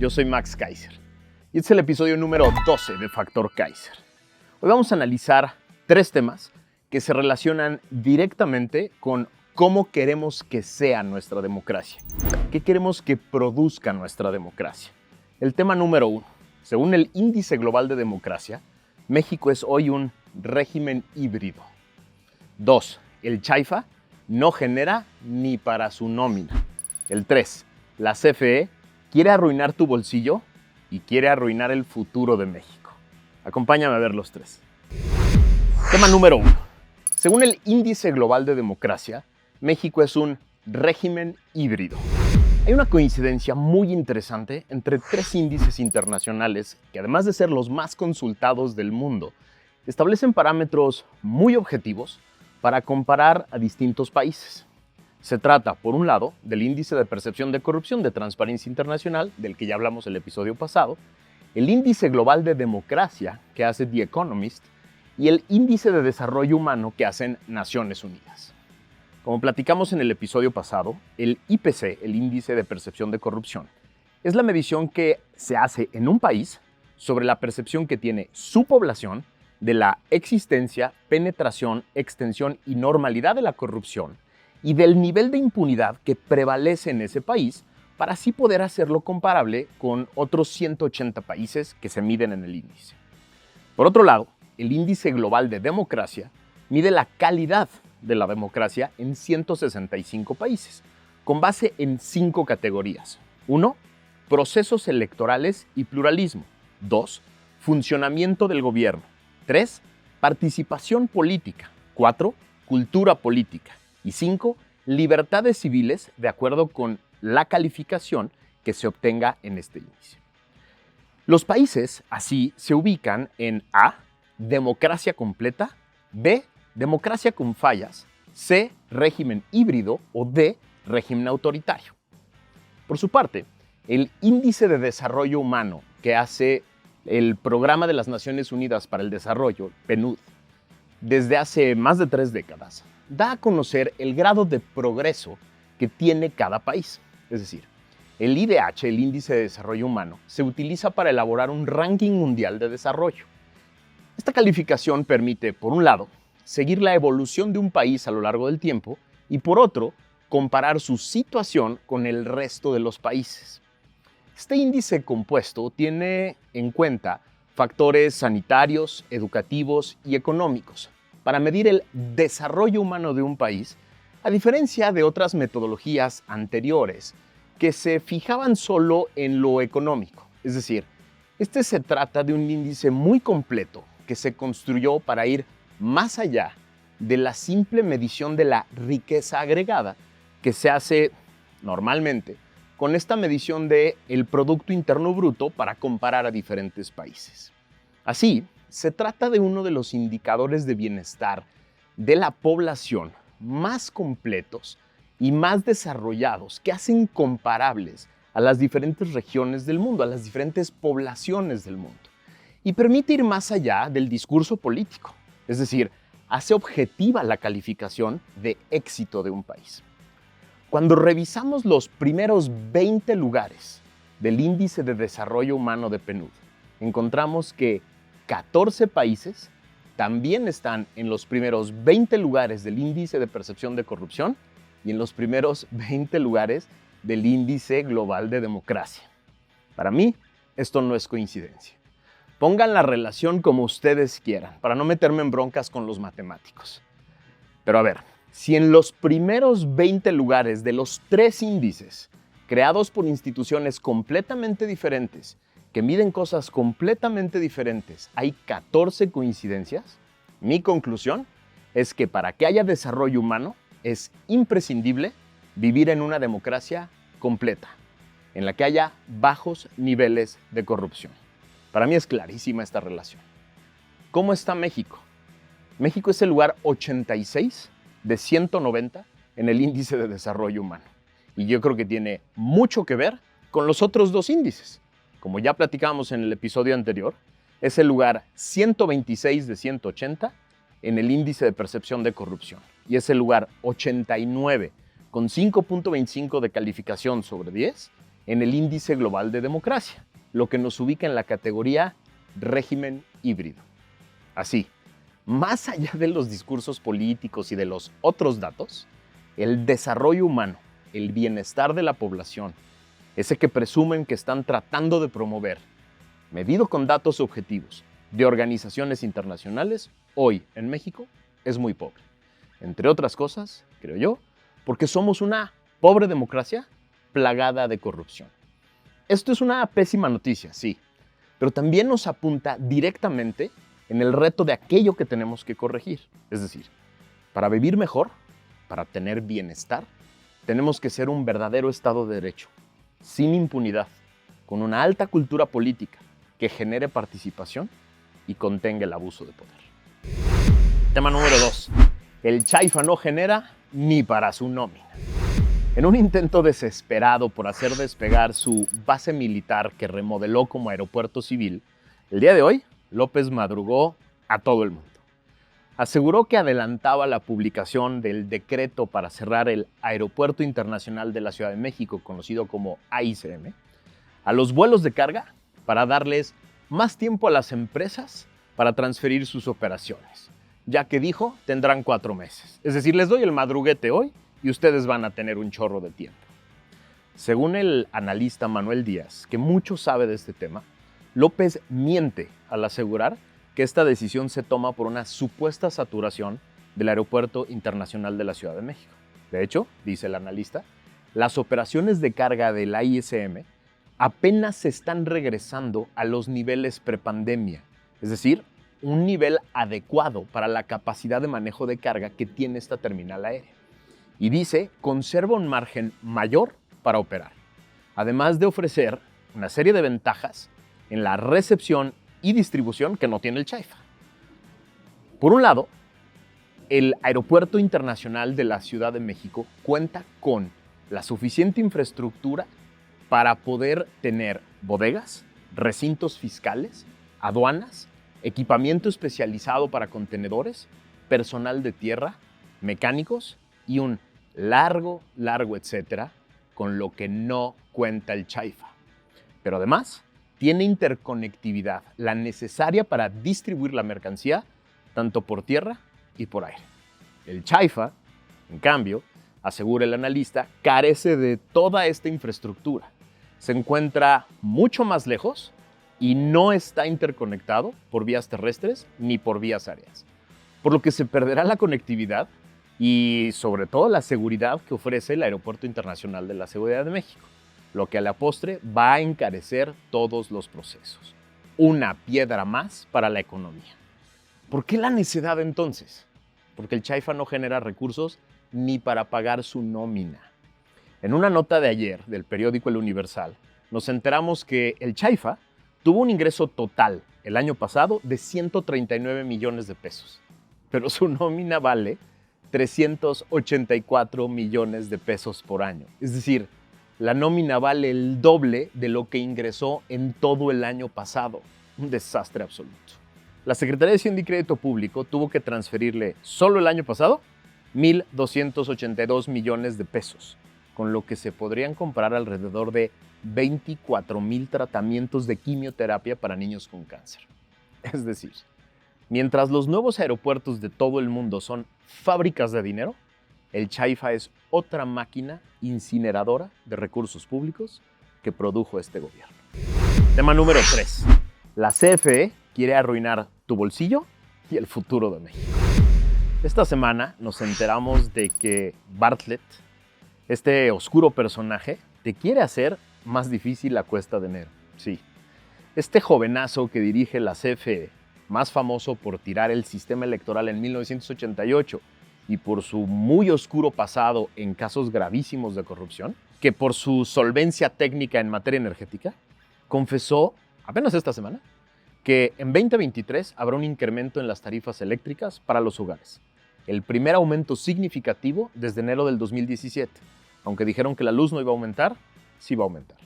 yo soy Max Kaiser y este es el episodio número 12 de Factor Kaiser. Hoy vamos a analizar 3 temas que se relacionan directamente con cómo queremos que sea nuestra democracia, qué queremos que produzca nuestra democracia. El tema número 1, según el Índice Global de Democracia, México es hoy un régimen híbrido. 2, el Chaifa no genera ni para su nómina. El 3, la CFE quiere arruinar tu bolsillo y quiere arruinar el futuro de México. Acompáñame a ver los 3. Tema número 1. Según el Índice Global de Democracia, México es un régimen híbrido. Hay una coincidencia muy interesante entre 3 índices internacionales que, además de ser los más consultados del mundo, establecen parámetros muy objetivos para comparar a distintos países. Se trata, por un lado, del Índice de Percepción de Corrupción de Transparencia Internacional, del que ya hablamos el episodio pasado, el Índice Global de Democracia, que hace The Economist, y el Índice de Desarrollo Humano, que hacen Naciones Unidas. Como platicamos en el episodio pasado, el IPC, el Índice de Percepción de Corrupción, es la medición que se hace en un país sobre la percepción que tiene su población de la existencia, penetración, extensión y normalidad de la corrupción, y del nivel de impunidad que prevalece en ese país para así poder hacerlo comparable con otros 180 países que se miden en el índice. Por otro lado, el Índice Global de Democracia mide la calidad de la democracia en 165 países, con base en 5 categorías. 1. Procesos electorales y pluralismo. 2. Funcionamiento del gobierno. 3. Participación política. 4. Cultura política. Y 5, libertades civiles de acuerdo con la calificación que se obtenga en este índice. Los países así se ubican en A, democracia completa, B, democracia con fallas, C, régimen híbrido o D, régimen autoritario. Por su parte, el Índice de Desarrollo Humano que hace el Programa de las Naciones Unidas para el Desarrollo, PNUD, desde hace más de 3 décadas, da a conocer el grado de progreso que tiene cada país. Es decir, el IDH, el Índice de Desarrollo Humano, se utiliza para elaborar un ranking mundial de desarrollo. Esta calificación permite, por un lado, seguir la evolución de un país a lo largo del tiempo y, por otro, comparar su situación con el resto de los países. Este índice compuesto tiene en cuenta factores sanitarios, educativos y económicos para medir el desarrollo humano de un país, a diferencia de otras metodologías anteriores que se fijaban solo en lo económico. Es decir, este se trata de un índice muy completo que se construyó para ir más allá de la simple medición de la riqueza agregada que se hace normalmente con esta medición del Producto Interno Bruto para comparar a diferentes países. Así, se trata de uno de los indicadores de bienestar de la población más completos y más desarrollados que hacen comparables a las diferentes regiones del mundo, a las diferentes poblaciones del mundo. Y permite ir más allá del discurso político, es decir, hace objetiva la calificación de éxito de un país. Cuando revisamos los primeros 20 lugares del Índice de Desarrollo Humano de PNUD, encontramos que 14 países también están en los primeros 20 lugares del Índice de Percepción de Corrupción y en los primeros 20 lugares del Índice Global de Democracia. Para mí, esto no es coincidencia. Pongan la relación como ustedes quieran, para no meterme en broncas con los matemáticos. Pero a ver, si en los primeros 20 lugares de los 3 índices, creados por instituciones completamente diferentes, que miden cosas completamente diferentes, hay 14 coincidencias, mi conclusión es que para que haya desarrollo humano es imprescindible vivir en una democracia completa, en la que haya bajos niveles de corrupción. Para mí es clarísima esta relación. ¿Cómo está México? México es el lugar 86 de 190 en el Índice de Desarrollo Humano. Y yo creo que tiene mucho que ver con los otros 2 índices. Como ya platicamos en el episodio anterior, es el lugar 126 de 180 en el Índice de Percepción de Corrupción. Y es el lugar 89 con 5.25 de calificación sobre 10 en el índice global de democracia, lo que nos ubica en la categoría régimen híbrido. Así, más allá de los discursos políticos y de los otros datos, el desarrollo humano, el bienestar de la población, ese que presumen que están tratando de promover, medido con datos objetivos de organizaciones internacionales, hoy en México es muy pobre. Entre otras cosas, creo yo, porque somos una pobre democracia plagada de corrupción. Esto es una pésima noticia, sí, pero también nos apunta directamente en el reto de aquello que tenemos que corregir. Es decir, para vivir mejor, para tener bienestar, tenemos que ser un verdadero Estado de Derecho, sin impunidad, con una alta cultura política que genere participación y contenga el abuso de poder. Tema número 2. El Chaifa no genera ni para su nómina. En un intento desesperado por hacer despegar su base militar que remodeló como aeropuerto civil, el día de hoy, López madrugó a todo el mundo. Aseguró que adelantaba la publicación del decreto para cerrar el Aeropuerto Internacional de la Ciudad de México, conocido como AICM, a los vuelos de carga para darles más tiempo a las empresas para transferir sus operaciones, ya que dijo tendrán 4 meses. Es decir, les doy el madruguete hoy y ustedes van a tener un chorro de tiempo. Según el analista Manuel Díaz, que mucho sabe de este tema, López miente al asegurar que esta decisión se toma por una supuesta saturación del Aeropuerto Internacional de la Ciudad de México. De hecho, dice el analista, las operaciones de carga del AICM apenas se están regresando a los niveles prepandemia, es decir, un nivel adecuado para la capacidad de manejo de carga que tiene esta terminal aérea. Y dice, conserva un margen mayor para operar, además de ofrecer una serie de ventajas en la recepción y distribución que no tiene el Chaifa. Por un lado, el Aeropuerto Internacional de la Ciudad de México cuenta con la suficiente infraestructura para poder tener bodegas, recintos fiscales, aduanas, equipamiento especializado para contenedores, personal de tierra, mecánicos y un largo etcétera, con lo que no cuenta el Chaifa. Pero además, tiene interconectividad, la necesaria para distribuir la mercancía tanto por tierra y por aire. El Chaifa, en cambio, asegura el analista, carece de toda esta infraestructura. Se encuentra mucho más lejos y no está interconectado por vías terrestres ni por vías aéreas, por lo que se perderá la conectividad y sobre todo la seguridad que ofrece el Aeropuerto Internacional de la Ciudad de México, lo que a la postre va a encarecer todos los procesos. Una piedra más para la economía. ¿Por qué la necedad entonces? Porque el Chaifa no genera recursos ni para pagar su nómina. En una nota de ayer del periódico El Universal, nos enteramos que el Chaifa tuvo un ingreso total el año pasado de 139 millones de pesos, pero su nómina vale 384 millones de pesos por año. Es decir, la nómina vale el doble de lo que ingresó en todo el año pasado. Un desastre absoluto. La Secretaría de Hacienda y Crédito Público tuvo que transferirle solo el año pasado 1,282 millones de pesos, con lo que se podrían comprar alrededor de 24,000 tratamientos de quimioterapia para niños con cáncer. Es decir, mientras los nuevos aeropuertos de todo el mundo son fábricas de dinero, el Chaifa es otra máquina incineradora de recursos públicos que produjo este gobierno. Tema número 3. La CFE quiere arruinar tu bolsillo y el futuro de México. Esta semana nos enteramos de que Bartlett, este oscuro personaje, te quiere hacer más difícil la cuesta de enero. Sí, este jovenazo que dirige la CFE, más famoso por tirar el sistema electoral en 1988 y por su muy oscuro pasado en casos gravísimos de corrupción, que por su solvencia técnica en materia energética, confesó apenas esta semana que en 2023 habrá un incremento en las tarifas eléctricas para los hogares. El primer aumento significativo desde enero del 2017. Aunque dijeron que la luz no iba a aumentar, sí va a aumentar.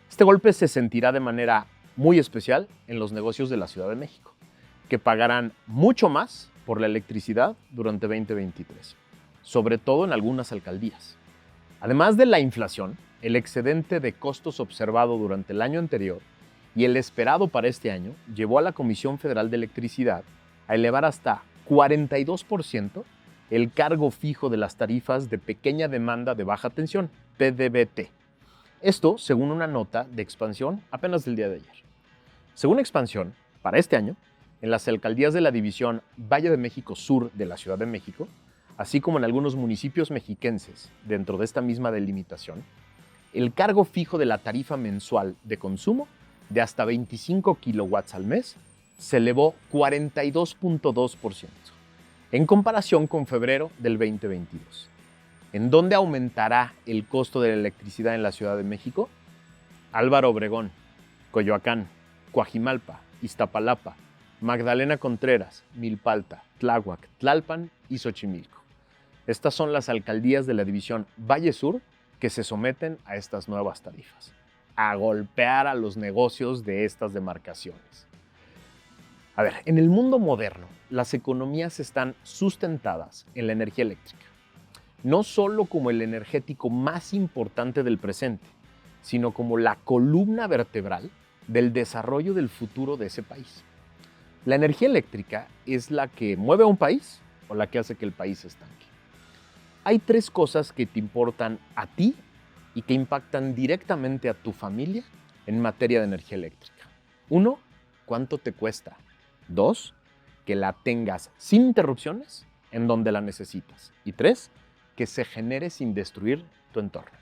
Este golpe se sentirá de manera muy especial en los negocios de la Ciudad de México, que pagarán mucho más por la electricidad durante 2023, sobre todo en algunas alcaldías. Además de la inflación, el excedente de costos observado durante el año anterior y el esperado para este año llevó a la Comisión Federal de Electricidad a elevar hasta 42% el cargo fijo de las tarifas de pequeña demanda de baja tensión, PDBT. Esto según una nota de Expansión apenas del día de ayer. Según Expansión, para este año, en las alcaldías de la división Valle de México Sur de la Ciudad de México, así como en algunos municipios mexiquenses dentro de esta misma delimitación, el cargo fijo de la tarifa mensual de consumo de hasta 25 kilowatts al mes se elevó 42.2%, en comparación con febrero del 2022. ¿En dónde aumentará el costo de la electricidad en la Ciudad de México? Álvaro Obregón, Coyoacán, Coajimalpa, Iztapalapa, Magdalena Contreras, Milpalta, Tláhuac, Tlalpan y Xochimilco. Estas son las alcaldías de la división Valle Sur que se someten a estas nuevas tarifas, a golpear a los negocios de estas demarcaciones. A ver, en el mundo moderno, las economías están sustentadas en la energía eléctrica, no solo como el energético más importante del presente, sino como la columna vertebral del desarrollo del futuro de ese país. La energía eléctrica es la que mueve a un país o la que hace que el país se estanque. Hay tres cosas que te importan a ti y que impactan directamente a tu familia en materia de energía eléctrica. 1, ¿cuánto te cuesta? 2, que la tengas sin interrupciones en donde la necesitas. Y 3, que se genere sin destruir tu entorno.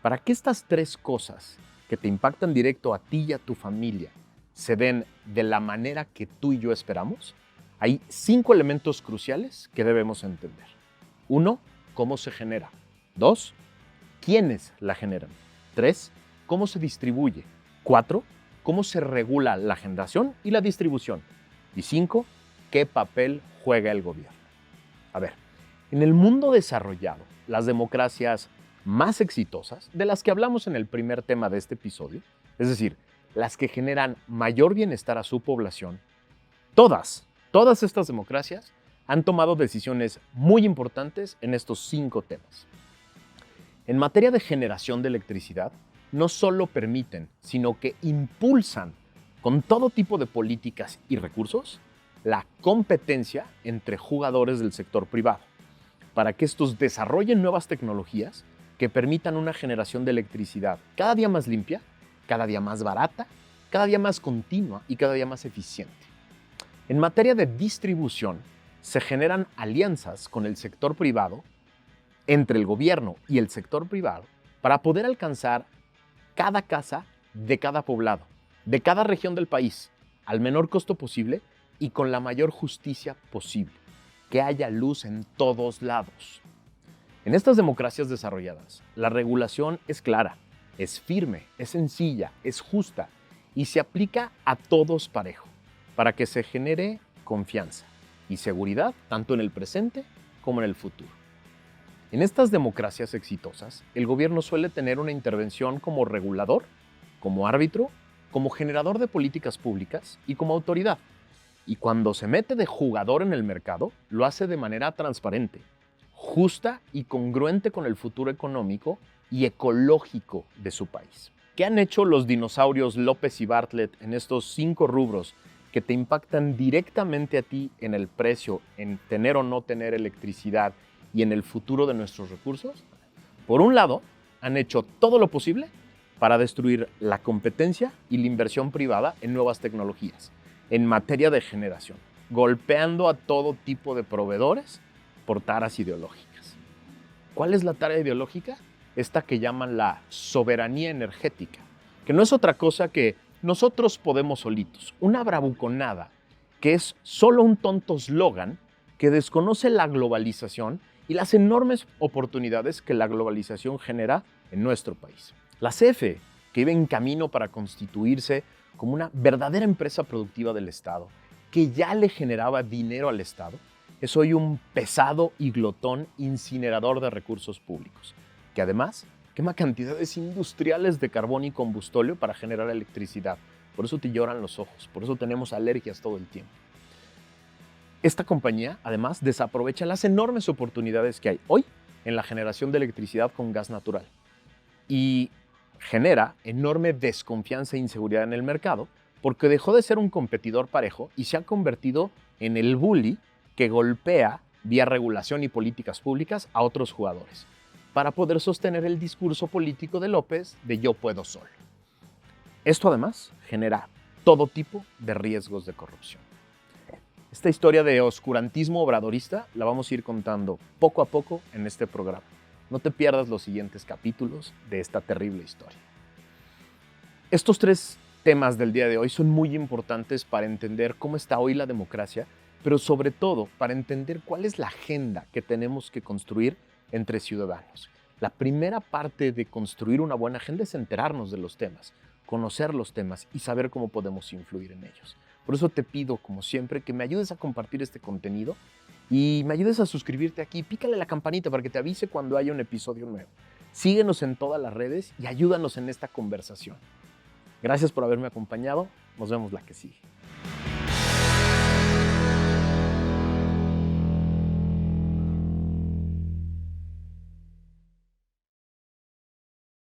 Para que estas tres cosas que te impactan directo a ti y a tu familia se den de la manera que tú y yo esperamos, hay 5 elementos cruciales que debemos entender. 1, cómo se genera. 2, quiénes la generan. 3, cómo se distribuye. 4, cómo se regula la generación y la distribución. Y 5, qué papel juega el gobierno. A ver, en el mundo desarrollado, las democracias más exitosas, de las que hablamos en el primer tema de este episodio, es decir, las que generan mayor bienestar a su población, todas estas democracias han tomado decisiones muy importantes en estos 5 temas. En materia de generación de electricidad, no solo permiten, sino que impulsan con todo tipo de políticas y recursos la competencia entre jugadores del sector privado, para que estos desarrollen nuevas tecnologías que permitan una generación de electricidad cada día más limpia, cada día más barata, cada día más continua y cada día más eficiente. En materia de distribución, se generan alianzas con el sector privado, entre el gobierno y el sector privado, para poder alcanzar cada casa de cada poblado, de cada región del país, al menor costo posible y con la mayor justicia posible. Que haya luz en todos lados. En estas democracias desarrolladas, la regulación es clara, es firme, es sencilla, es justa y se aplica a todos parejo para que se genere confianza y seguridad tanto en el presente como en el futuro. En estas democracias exitosas, el gobierno suele tener una intervención como regulador, como árbitro, como generador de políticas públicas y como autoridad. Y cuando se mete de jugador en el mercado, lo hace de manera transparente, justa y congruente con el futuro económico y ecológico de su país. ¿Qué han hecho los dinosaurios López y Bartlett en estos 5 rubros que te impactan directamente a ti en el precio, en tener o no tener electricidad y en el futuro de nuestros recursos? Por un lado, han hecho todo lo posible para destruir la competencia y la inversión privada en nuevas tecnologías, en materia de generación, golpeando a todo tipo de proveedores por taras ideológicas. ¿Cuál es la tara ideológica? Esta que llaman la soberanía energética, que no es otra cosa que nosotros podemos solitos, una bravuconada que es solo un tonto eslogan que desconoce la globalización y las enormes oportunidades que la globalización genera en nuestro país. La CFE, que iba en camino para constituirse como una verdadera empresa productiva del Estado, que ya le generaba dinero al Estado, es hoy un pesado y glotón incinerador de recursos públicos, que además quema cantidades industriales de carbón y combustóleo para generar electricidad. Por eso te lloran los ojos, por eso tenemos alergias todo el tiempo. Esta compañía, además, desaprovecha las enormes oportunidades que hay hoy en la generación de electricidad con gas natural. y genera enorme desconfianza e inseguridad en el mercado porque dejó de ser un competidor parejo y se ha convertido en el bully que golpea vía regulación y políticas públicas a otros jugadores para poder sostener el discurso político de López de yo puedo solo. Esto además genera todo tipo de riesgos de corrupción. Esta historia de oscurantismo obradorista la vamos a ir contando poco a poco en este programa. No te pierdas los siguientes capítulos de esta terrible historia. Estos 3 temas del día de hoy son muy importantes para entender cómo está hoy la democracia, pero sobre todo para entender cuál es la agenda que tenemos que construir entre ciudadanos. La primera parte de construir una buena agenda es enterarnos de los temas, conocer los temas y saber cómo podemos influir en ellos. Por eso te pido, como siempre, que me ayudes a compartir este contenido y me ayudes a suscribirte aquí. Pícale la campanita para que te avise cuando haya un episodio nuevo. Síguenos en todas las redes y ayúdanos en esta conversación. Gracias por haberme acompañado. Nos vemos la que sigue.